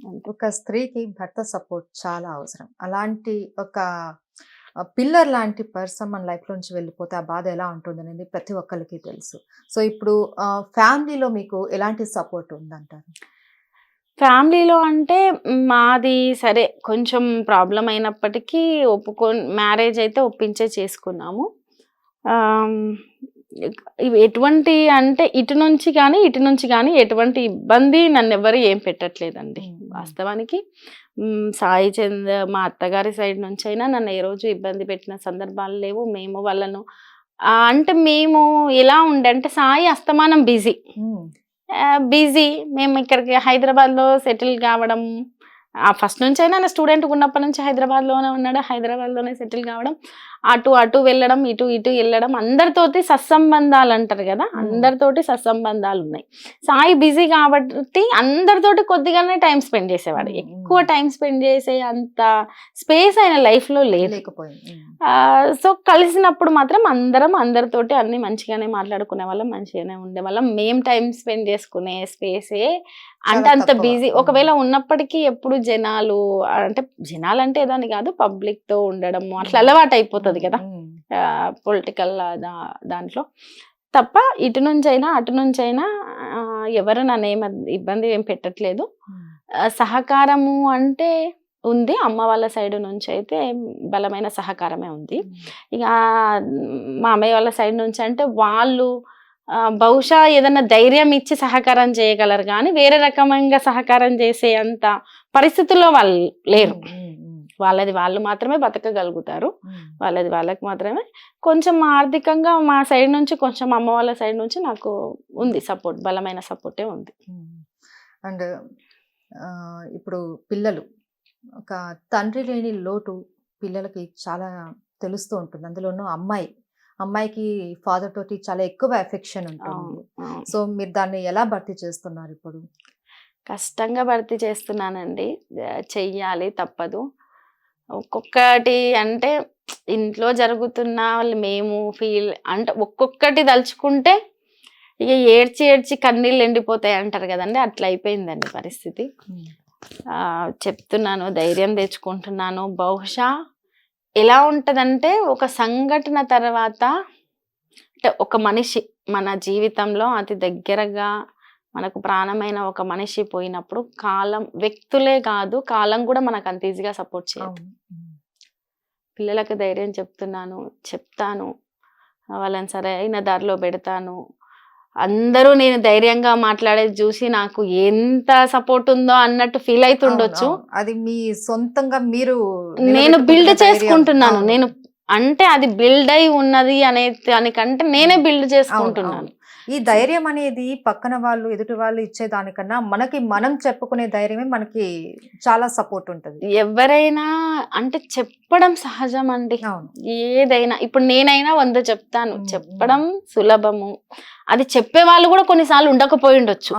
అంతే. ఒక స్త్రీకి భర్త సపోర్ట్ చాలా అవసరం. అలాంటి ఒక పిల్లర్ లాంటి పర్సన్ మన లైఫ్‌లో నుంచి వెళ్ళిపోతే ఆ బాధ ఎలా ఉంటుందనేది ప్రతి ఒక్కళ్ళకి తెలుసు. సో, ఇప్పుడు ఫ్యామిలీలో మీకు ఎలాంటి సపోర్ట్ ఉందంటారు? ఫ్యామిలీలో అంటే మాది సరే కొంచెం ప్రాబ్లమ్ అయినప్పటికీ మ్యారేజ్ అయితే ఒప్పించే చేసుకున్నాము. ఆహ్, ఇవి ఎటువంటి అంటే ఇటు నుంచి గానీ ఎటువంటి ఇబ్బంది నన్నెవ్వరు ఏం పెట్టట్లేదండి. వాస్తవానికి సాయి చంద్ మా అత్తగారి సైడ్ నుంచైనా నన్ను ఏ రోజు ఇబ్బంది పెట్టిన సందర్భాలు లేవు. మేము వాళ్ళను అంటే మేము ఎలా అంటే సాయి అస్తమానం బిజీ. బిజీ. మేము ఇక్కడికి హైదరాబాద్‌లో సెటిల్ కావడం, ఫస్ట్ నుంచైనా నా స్టూడెంట్‌గా ఉన్నప్పటి నుంచి హైదరాబాద్‌లోనే ఉన్నాడు. హైదరాబాద్‌లోనే సెటిల్ కావడం, అటు వెళ్ళడం, ఇటు వెళ్ళడం, అందరితోటి సత్సంబంధాలు అంటారు కదా! అందరితోటి సత్సంబంధాలున్నాయి. సాయి బిజీ కాబట్టి అందరితోటి కొద్దిగానే టైం స్పెండ్ చేసేవాడు. ఎక్కువ టైం స్పెండ్ చేసే అంత స్పేస్ ఆయన లైఫ్‌లో లేకపోయింది. సో, కలిసినప్పుడు మాత్రం అందరితోటి అన్ని మంచిగానే మాట్లాడుకునే వాళ్ళం, మంచిగానే ఉండేవాళ్ళం. మేము టైం స్పెండ్ చేసుకునే స్పేసే అంటే అంత బిజీ. ఒకవేళ ఉన్నప్పటికీ ఎప్పుడు జనాలంటే ఏదో అని కాదు, పబ్లిక్‌తో ఉండడము అట్లా అలవాటు అయిపోతది కదా! పొలిటికల్ దాంట్లో. తప్ప ఇటు నుంచైనా, అటు నుంచైనా ఎవరు నన్నేమి ఇబ్బంది ఏం పెట్టట్లేదు. సహకారము అంటే ఉంది. అమ్మ వాళ్ళ సైడ్ నుంచి అయితే బలమైన సహకారమే ఉంది. ఇక మామయ్య వాళ్ళ సైడ్ నుంచి అంటే వాళ్ళు బహుశా ఏదన్నా ధైర్యం ఇచ్చి సహకారం చేయగలరు కానీ వేరే రకమంగా సహకారం చేసే అంత పరిస్థితుల్లో వాళ్ళు లేరు. వాళ్ళది వాళ్ళు మాత్రమే బతకగలుగుతారు. వాళ్ళది వాళ్ళకి మాత్రమే. కొంచెం ఆర్థికంగా మా సైడ్ నుంచి, కొంచెం అమ్మ వాళ్ళ సైడ్ నుంచి నాకు ఉంది సపోర్ట్, బలమైన సపోర్టే ఉంది. అండ్ ఇప్పుడు పిల్లలు, ఒక తండ్రి లేని లోటు పిల్లలకి చాలా తెలుస్తూ ఉంటుంది. అందులోనూ అమ్మాయికి ఫాదర్ తోటి చాలా ఎక్కువ ఎఫెక్షన్ ఉంటుంది. సో, మీరు దాన్ని ఎలా భర్తీ చేస్తున్నారు ఇప్పుడు? కష్టంగా భర్తీ చేస్తున్నానండి. చెయ్యాలి, తప్పదు. ఒక్కొక్కటి అంటే ఇంట్లో జరుగుతున్న మేము అంటే ఒక్కొక్కటి తలుచుకుంటే ఇక ఏడ్చి కన్నీళ్ళు ఎండిపోతాయి అంటారు కదండి, అట్లా అయిపోయిందండి పరిస్థితి. చెప్తున్నాను, ధైర్యం తెచ్చుకుంటున్నాను. బహుశా ఎలా ఉంటదంటే ఒక సంఘటన తర్వాత అంటే ఒక మనిషి మన జీవితంలో అతి దగ్గరగా మనకు ప్రాణమైన ఒక మనిషి పోయినప్పుడు వ్యక్తులే కాదు, కాలం కూడా మనకు అంత ఈజీగా సపోర్ట్ చేయదు. పిల్లలకు ధైర్యం చెప్తాను, వాళ్ళని సరైన దారిలో పెడతాను. అందరూ నేను ధైర్యంగా మాట్లాడేది చూసి నాకు ఎంత సపోర్ట్ ఉందో అన్నట్టు ఫీల్ అవుతుండొచ్చు. అది మీ సొంతంగా నేను బిల్డ్ చేసుకుంటున్నాను. నేను అంటే అది బిల్డ్ అయి ఉన్నది అనే దానికంటే నేనే బిల్డ్ చేసుకుంటున్నాను. ఈ ధైర్యం అనేది పక్కన వాళ్ళు, ఎదుటి వాళ్ళు ఇచ్చేదానికన్నా మనకి మనం చెప్పుకునే ధైర్యమే మనకి చాలా సపోర్ట్ ఉంటుంది. ఎవరైనా అంటే చెప్పడం సహజం అండి. ఏదైనా ఇప్పుడు నేనైనా 100 చెప్తాను. చెప్పడం సులభము. అది చెప్పే వాళ్ళు కూడా కొన్నిసార్లు ఉండకపోయి ఉండొచ్చు.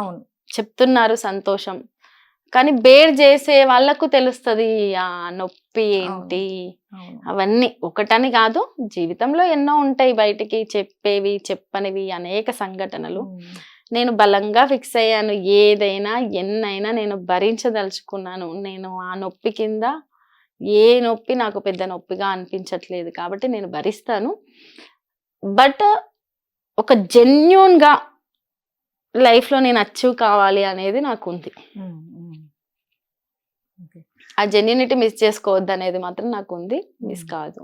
చెప్తున్నారు, సంతోషం. కానీ బేర్ చేసే వాళ్ళకు తెలుస్తుంది ఆ నొప్పి ఏంటి అవన్నీ. ఒకటని కాదు, జీవితంలో ఎన్నో ఉంటాయి బయటికి చెప్పేవి, చెప్పనివి అనేక సంఘటనలు. నేను బలంగా ఫిక్స్ అయ్యాను. ఏదైనా ఎన్నైనా నేను భరించదలుచుకున్నాను. నేను ఆ నొప్పి కింద ఏ నొప్పి నాకు పెద్ద నొప్పిగా అనిపించట్లేదు కాబట్టి నేను భరిస్తాను. బట్ ఒక జెన్యూన్గా లైఫ్లో నేను అచీవ్ కావాలి అనేది నాకు ఉంది. ఆ జెన్యూనిటీ మిస్ చేసుకోవద్దు అనేది మాత్రం నాకు ఉంది. మిస్ కాదు.